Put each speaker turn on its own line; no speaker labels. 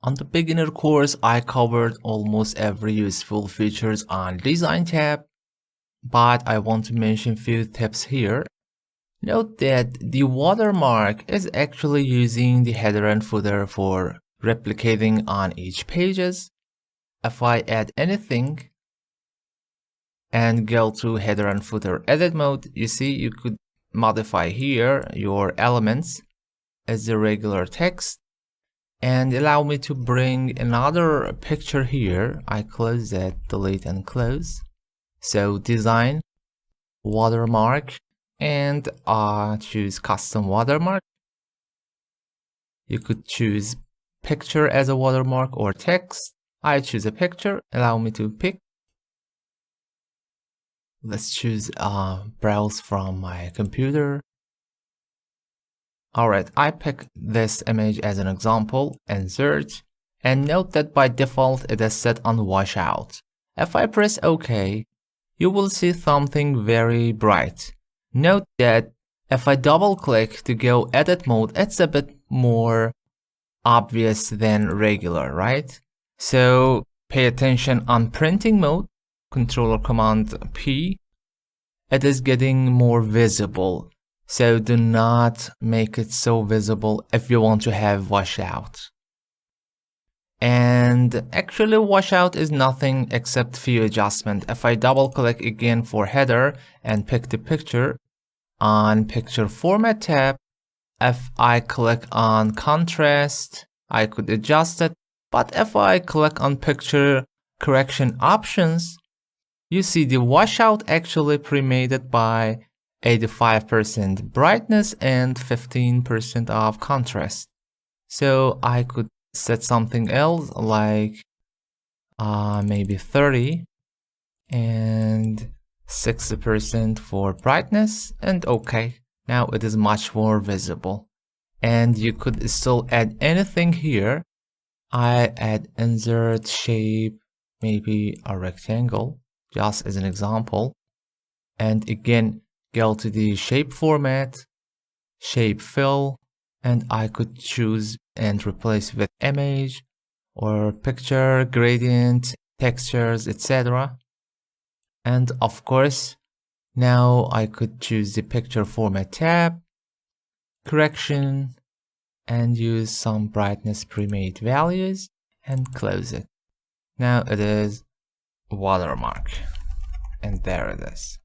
On the beginner course, I covered almost every useful features on Design tab, but I want to mention few tips here. Note that the watermark is actually using the header and footer for replicating on each pages. If I add anything and go to header and footer edit mode, you see you could modify here your elements as the regular text and allow me to bring another picture here. I close that, delete and close. So design, watermark, and choose custom watermark. You could choose picture as a watermark or text. I choose a picture, allow me to pick. Let's choose browse from my computer. Alright, I pick this image as an example and search, and note that by default it is set on washout. If I press OK, you will see something very bright. Note that if I double click to go edit mode, it's a bit more obvious than regular, right? So pay attention on printing mode, Control Command P, it is getting more visible. So do not make it so visible if you want to have washout. And actually washout is nothing except few adjustment. If I double click again for header and pick the picture on picture format tab, if I click on contrast, I could adjust it. But if I click on picture correction options, you see the washout actually pre-made it by 85% brightness and 15% of contrast. So I could set something else like maybe 30 and 60% for brightness, and okay. Now it is much more visible. And you could still add anything here. I add insert shape, maybe a rectangle, just as an example. And again, go to the shape format, shape fill, and I could choose and replace with image or picture, gradient, textures, etc. And of course, now I could choose the picture format tab, correction, and use some brightness pre-made values and close it. Now it is watermark, and there it is.